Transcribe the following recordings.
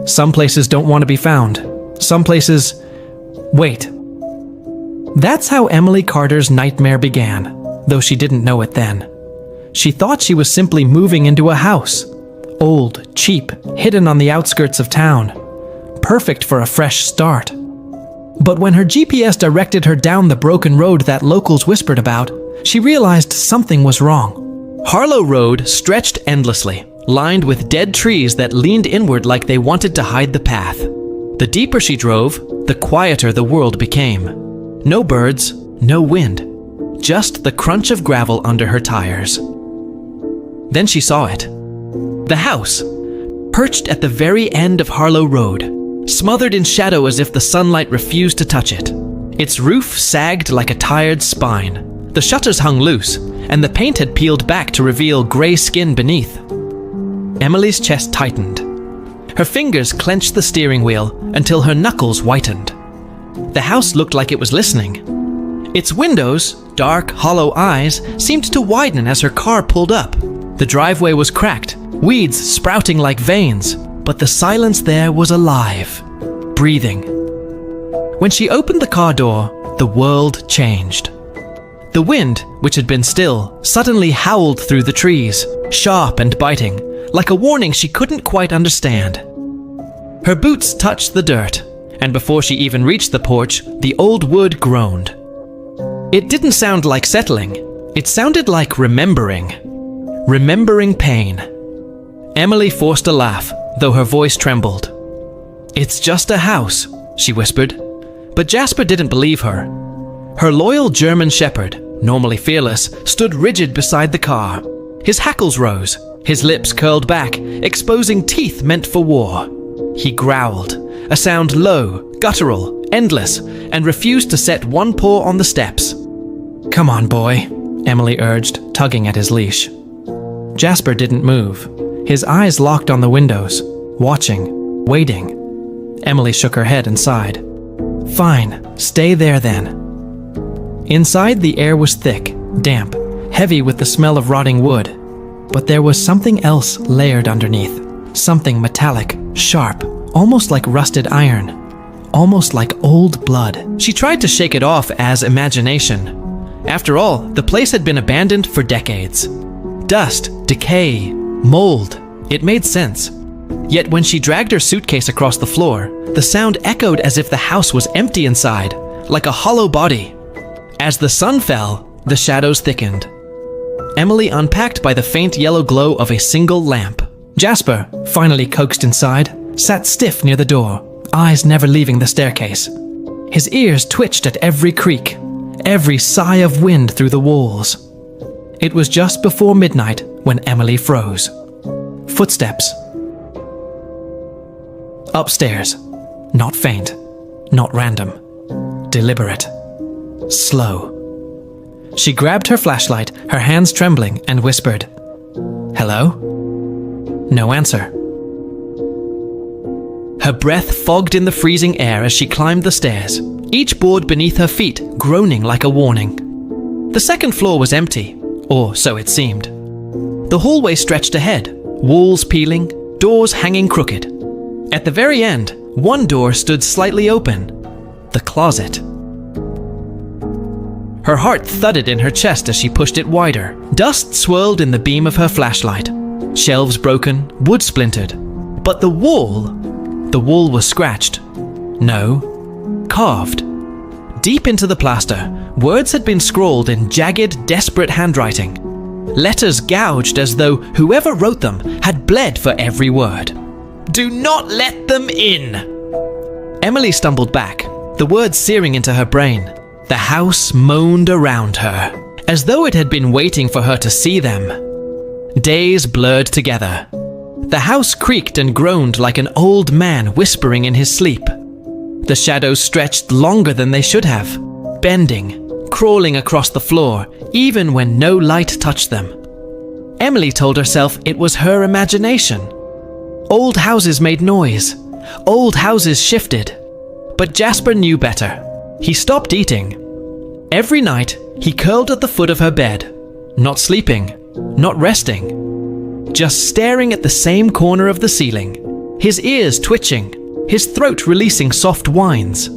Some places don't want to be found. Some places... wait. That's how Emily Carter's nightmare began, though she didn't know it then. She thought she was simply moving into a house. Old, cheap, hidden on the outskirts of town. Perfect for a fresh start. But when her GPS directed her down the broken road that locals whispered about, she realized something was wrong. Harlow Road stretched endlessly, lined with dead trees that leaned inward like they wanted to hide the path. The deeper she drove, the quieter the world became. No birds, no wind, just the crunch of gravel under her tires. Then she saw it. The house, perched at the very end of Harlow Road, smothered in shadow as if the sunlight refused to touch it. Its roof sagged like a tired spine. The shutters hung loose, and the paint had peeled back to reveal gray skin beneath. Emily's chest tightened. Her fingers clenched the steering wheel until her knuckles whitened. The house looked like it was listening. Its windows, dark, hollow eyes, seemed to widen as her car pulled up. The driveway was cracked, weeds sprouting like veins, but the silence there was alive, breathing. When she opened the car door, the world changed. The wind, which had been still, suddenly howled through the trees, sharp and biting, like a warning she couldn't quite understand. Her boots touched the dirt, and before she even reached the porch, the old wood groaned. It didn't sound like settling. It sounded like remembering. Remembering pain. Emily forced a laugh, though her voice trembled. "It's just a house," she whispered. But Jasper didn't believe her. Her loyal German shepherd, normally fearless, stood rigid beside the car. His hackles rose, his lips curled back, exposing teeth meant for war. He growled, a sound low, guttural, endless, and refused to set one paw on the steps. "Come on, boy," Emily urged, tugging at his leash. Jasper didn't move. His eyes locked on the windows, watching, waiting. Emily shook her head and sighed. "Fine, stay there then." Inside, the air was thick, damp, heavy with the smell of rotting wood. But there was something else layered underneath. Something metallic, sharp, almost like rusted iron. Almost like old blood. She tried to shake it off as imagination. After all, the place had been abandoned for decades. Dust, decay, mold. It made sense. Yet when she dragged her suitcase across the floor, the sound echoed as if the house was empty inside, like a hollow body. As the sun fell, the shadows thickened. Emily unpacked by the faint yellow glow of a single lamp. Jasper, finally coaxed inside, sat stiff near the door, eyes never leaving the staircase. His ears twitched at every creak, every sigh of wind through the walls. It was just before midnight when Emily froze. Footsteps. Upstairs. Not faint. Not random. Deliberate. Slow. She grabbed her flashlight, her hands trembling, and whispered, "Hello?" No answer. Her breath fogged in the freezing air as she climbed the stairs, each board beneath her feet groaning like a warning. The second floor was empty, or so it seemed. The hallway stretched ahead, walls peeling, doors hanging crooked. At the very end, one door stood slightly open, the closet. Her heart thudded in her chest as she pushed it wider. Dust swirled in the beam of her flashlight. Shelves broken, wood splintered. But the wall was scratched. No, carved. Deep into the plaster, words had been scrawled in jagged, desperate handwriting. Letters gouged as though whoever wrote them had bled for every word. "Do not let them in!" Emily stumbled back, the words searing into her brain. The house moaned around her, as though it had been waiting for her to see them. Days blurred together. The house creaked and groaned like an old man whispering in his sleep. The shadows stretched longer than they should have, bending, crawling across the floor, even when no light touched them. Emily told herself it was her imagination. Old houses made noise. Old houses shifted. But Jasper knew better. He stopped eating. Every night, he curled at the foot of her bed, not sleeping, not resting, just staring at the same corner of the ceiling, his ears twitching, his throat releasing soft whines.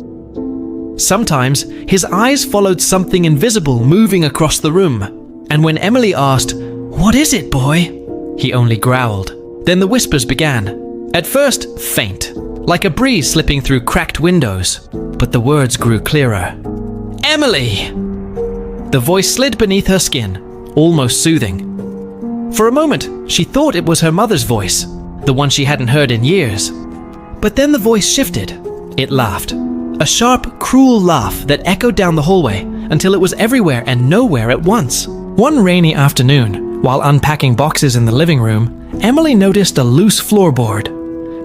Sometimes his eyes followed something invisible moving across the room, and when Emily asked, "What is it, boy?" he only growled. Then the whispers began. At first, faint, like a breeze slipping through cracked windows, but the words grew clearer. "Emily!" The voice slid beneath her skin, almost soothing. For a moment, she thought it was her mother's voice, the one she hadn't heard in years. But then the voice shifted. It laughed. A sharp, cruel laugh that echoed down the hallway until it was everywhere and nowhere at once. One rainy afternoon, while unpacking boxes in the living room, Emily noticed a loose floorboard.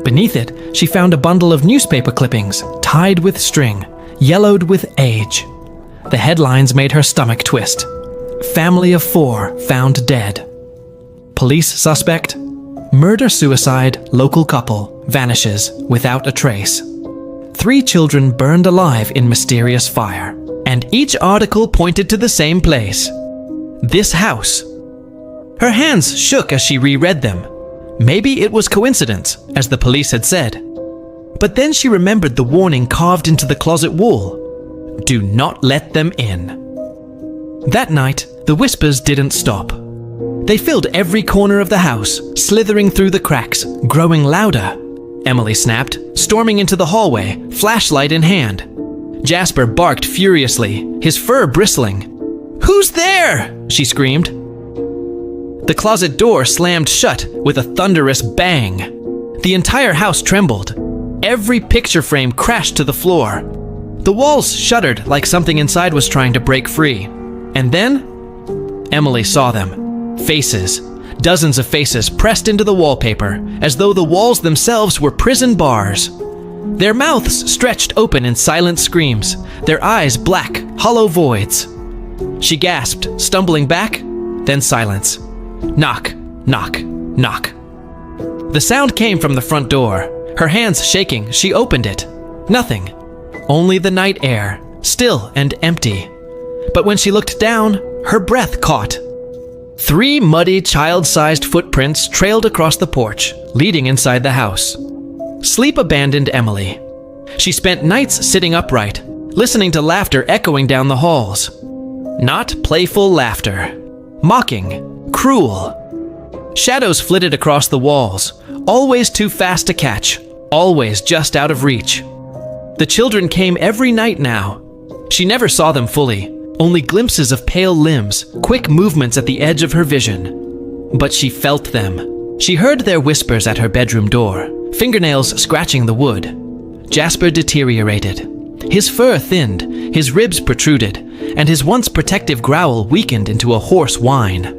Beneath it, she found a bundle of newspaper clippings, tied with string, yellowed with age. The headlines made her stomach twist. "Family of 4 found dead." Police suspect. Murder-suicide local couple vanishes without a trace. 3 children burned alive in mysterious fire. And each article pointed to the same place. This house. Her hands shook as she reread them. Maybe it was coincidence, as the police had said. But then she remembered the warning carved into the closet wall. Do not let them in. That night, the whispers didn't stop. They filled every corner of the house, slithering through the cracks, growing louder. Emily snapped, storming into the hallway, flashlight in hand. Jasper barked furiously, his fur bristling. "Who's there?" she screamed. The closet door slammed shut with a thunderous bang. The entire house trembled. Every picture frame crashed to the floor. The walls shuddered like something inside was trying to break free. And then, Emily saw them. Faces. Dozens of faces pressed into the wallpaper, as though the walls themselves were prison bars. Their mouths stretched open in silent screams, their eyes black, hollow voids. She gasped, stumbling back, then silence. Knock, knock, knock. The sound came from the front door. Her hands shaking, she opened it. Nothing. Only the night air, still and empty. But when she looked down, her breath caught. 3 muddy, child-sized footprints trailed across the porch, leading inside the house. Sleep abandoned Emily. She spent nights sitting upright, listening to laughter echoing down the halls. Not playful laughter. Mocking. Cruel. Shadows flitted across the walls, always too fast to catch, always just out of reach. The children came every night now. She never saw them fully, only glimpses of pale limbs, quick movements at the edge of her vision. But she felt them. She heard their whispers at her bedroom door, fingernails scratching the wood. Jasper deteriorated. His fur thinned, his ribs protruded, and his once protective growl weakened into a hoarse whine.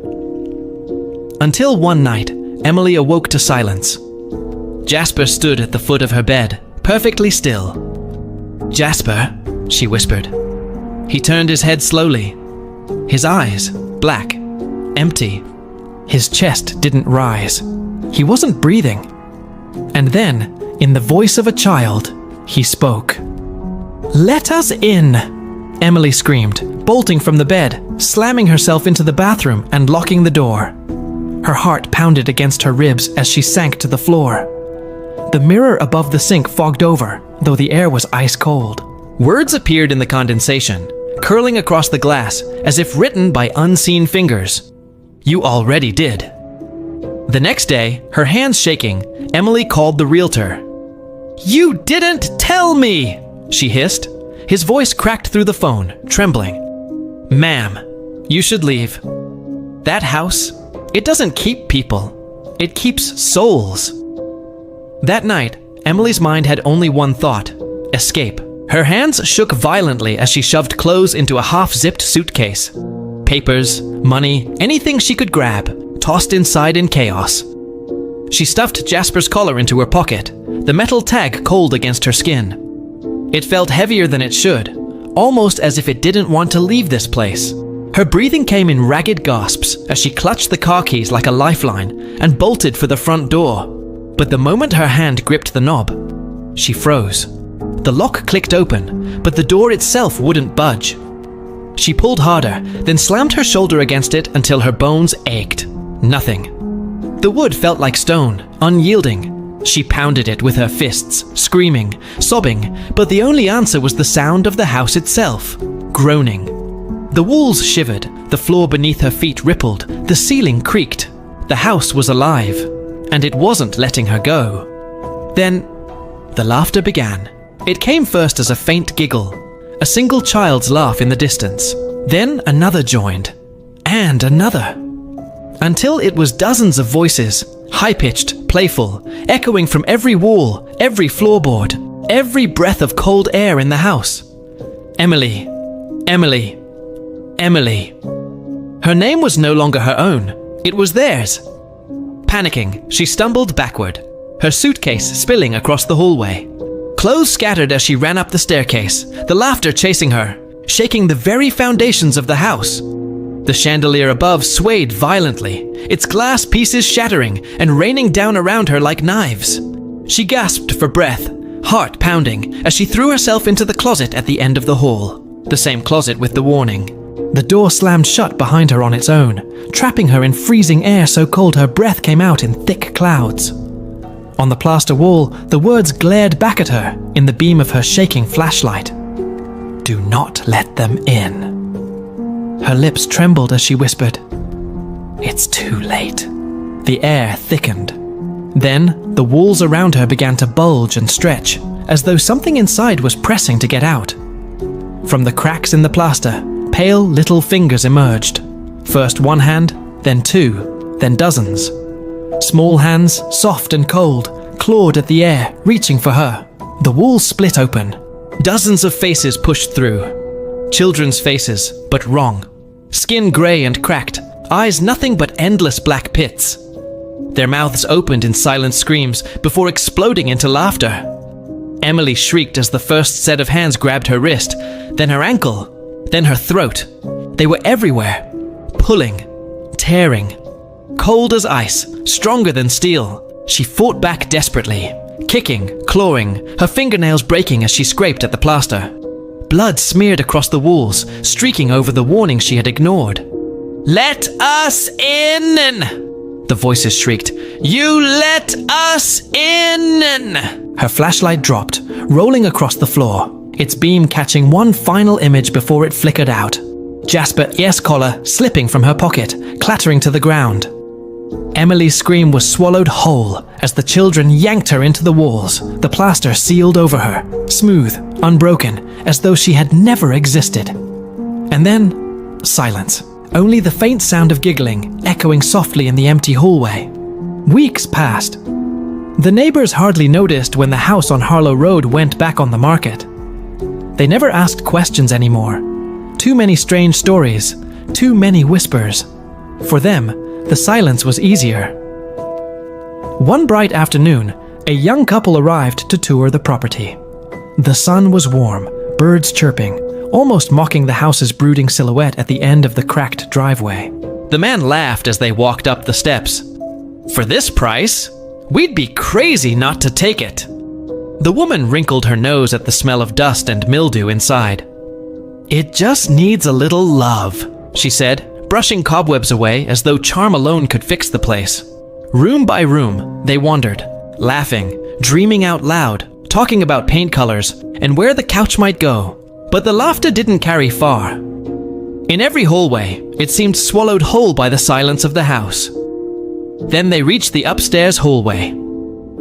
Until one night, Emily awoke to silence. Jasper stood at the foot of her bed, perfectly still. "Jasper," she whispered. He turned his head slowly. His eyes, black, empty. His chest didn't rise. He wasn't breathing. And then, in the voice of a child, he spoke. "Let us in!" Emily screamed, bolting from the bed, slamming herself into the bathroom and locking the door. Her heart pounded against her ribs as she sank to the floor. The mirror above the sink fogged over, though the air was ice cold. Words appeared in the condensation, curling across the glass as if written by unseen fingers. "You already did." The next day, her hands shaking, Emily called the realtor. "You didn't tell me!" she hissed. His voice cracked through the phone, trembling. "Ma'am, you should leave. That house, it doesn't keep people. It keeps souls." That night, Emily's mind had only one thought: escape. Her hands shook violently as she shoved clothes into a half-zipped suitcase. Papers, money, anything she could grab, tossed inside in chaos. She stuffed Jasper's collar into her pocket, the metal tag cold against her skin. It felt heavier than it should, almost as if it didn't want to leave this place. Her breathing came in ragged gasps as she clutched the car keys like a lifeline and bolted for the front door. But the moment her hand gripped the knob, she froze. The lock clicked open, but the door itself wouldn't budge. She pulled harder, then slammed her shoulder against it until her bones ached. Nothing. The wood felt like stone, unyielding. She pounded it with her fists, screaming, sobbing, but the only answer was the sound of the house itself, groaning. The walls shivered, the floor beneath her feet rippled, the ceiling creaked. The house was alive, and it wasn't letting her go. Then, the laughter began. It came first as a faint giggle, a single child's laugh in the distance. Then another joined, and another, until it was dozens of voices, high-pitched, playful, echoing from every wall, every floorboard, every breath of cold air in the house. Emily, Emily, Emily. Her name was no longer her own, it was theirs. Panicking, she stumbled backward, her suitcase spilling across the hallway. Clothes scattered as she ran up the staircase, the laughter chasing her, shaking the very foundations of the house. The chandelier above swayed violently, its glass pieces shattering and raining down around her like knives. She gasped for breath, heart pounding, as she threw herself into the closet at the end of the hall, the same closet with the warning. The door slammed shut behind her on its own, trapping her in freezing air so cold her breath came out in thick clouds. On the plaster wall, the words glared back at her in the beam of her shaking flashlight. "Do not let them in." Her lips trembled as she whispered, "It's too late." The air thickened. Then, the walls around her began to bulge and stretch, as though something inside was pressing to get out. From the cracks in the plaster, pale little fingers emerged. First one hand, then two, then dozens. Small hands, soft and cold, clawed at the air, reaching for her. The walls split open. Dozens of faces pushed through. Children's faces, but wrong. Skin grey and cracked, eyes nothing but endless black pits. Their mouths opened in silent screams before exploding into laughter. Emily shrieked as the first set of hands grabbed her wrist, then her ankle, then her throat. They were everywhere, pulling, tearing. Cold as ice, stronger than steel, she fought back desperately, kicking, clawing, her fingernails breaking as she scraped at the plaster. Blood smeared across the walls, streaking over the warning she had ignored. "Let us in!" The voices shrieked. "You let us in!" Her flashlight dropped, rolling across the floor, its beam catching one final image before it flickered out. Jasper's collar slipping from her pocket, clattering to the ground. Emily's scream was swallowed whole as the children yanked her into the walls, the plaster sealed over her, smooth, unbroken, as though she had never existed. And then, silence. Only the faint sound of giggling echoing softly in the empty hallway. Weeks passed. The neighbors hardly noticed when the house on Harlow Road went back on the market. They never asked questions anymore. Too many strange stories, too many whispers. For them, the silence was easier. One bright afternoon, a young couple arrived to tour the property. The sun was warm, birds chirping, almost mocking the house's brooding silhouette at the end of the cracked driveway. The man laughed as they walked up the steps. "For this price, we'd be crazy not to take it." The woman wrinkled her nose at the smell of dust and mildew inside. "It just needs a little love," she said, brushing cobwebs away as though charm alone could fix the place. Room by room, they wandered, laughing, dreaming out loud, talking about paint colors and where the couch might go. But the laughter didn't carry far. In every hallway, it seemed swallowed whole by the silence of the house. Then they reached the upstairs hallway.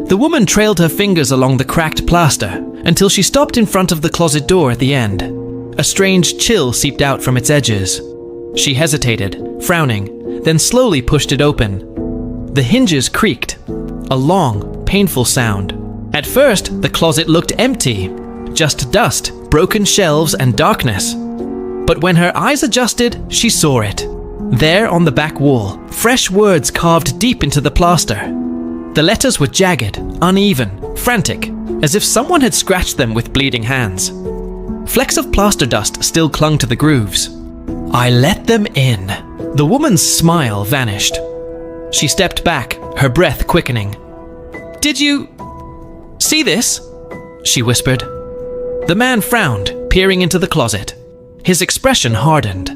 The woman trailed her fingers along the cracked plaster until she stopped in front of the closet door at the end. A strange chill seeped out from its edges. She hesitated, frowning, then slowly pushed it open. The hinges creaked, a long, painful sound. At first, the closet looked empty, just dust, broken shelves, and darkness. But when her eyes adjusted, she saw it. There on the back wall, fresh words carved deep into the plaster. The letters were jagged, uneven, frantic, as if someone had scratched them with bleeding hands. Flecks of plaster dust still clung to the grooves. "I let them in." The woman's smile vanished. She stepped back, her breath quickening. "Did you see this?" she whispered. The man frowned, peering into the closet. His expression hardened.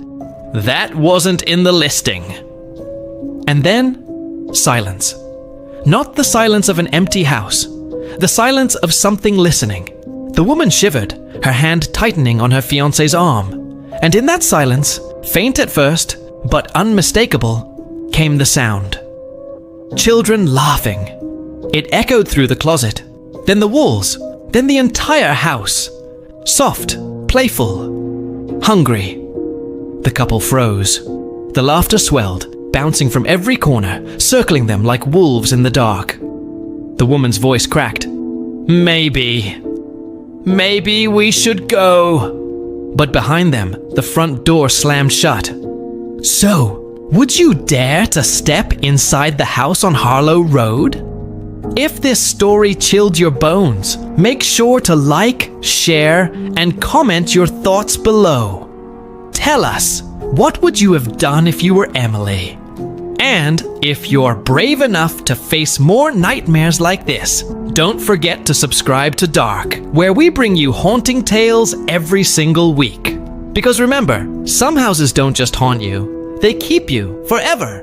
"That wasn't in the listing." And then, silence. Not the silence of an empty house. The silence of something listening. The woman shivered, her hand tightening on her fiancé's arm. And in that silence, faint at first, but unmistakable, came the sound. Children laughing. It echoed through the closet, then the walls, then the entire house. Soft, playful, hungry. The couple froze. The laughter swelled, bouncing from every corner, circling them like wolves in the dark. The woman's voice cracked. Maybe we should go. But behind them, the front door slammed shut. So, would you dare to step inside the house on Harlow Road? If this story chilled your bones, make sure to like, share, and comment your thoughts below. Tell us, what would you have done if you were Emily? And if you're brave enough to face more nightmares like this, don't forget to subscribe to Dark, where we bring you haunting tales every single week. Because remember, some houses don't just haunt you, they keep you forever.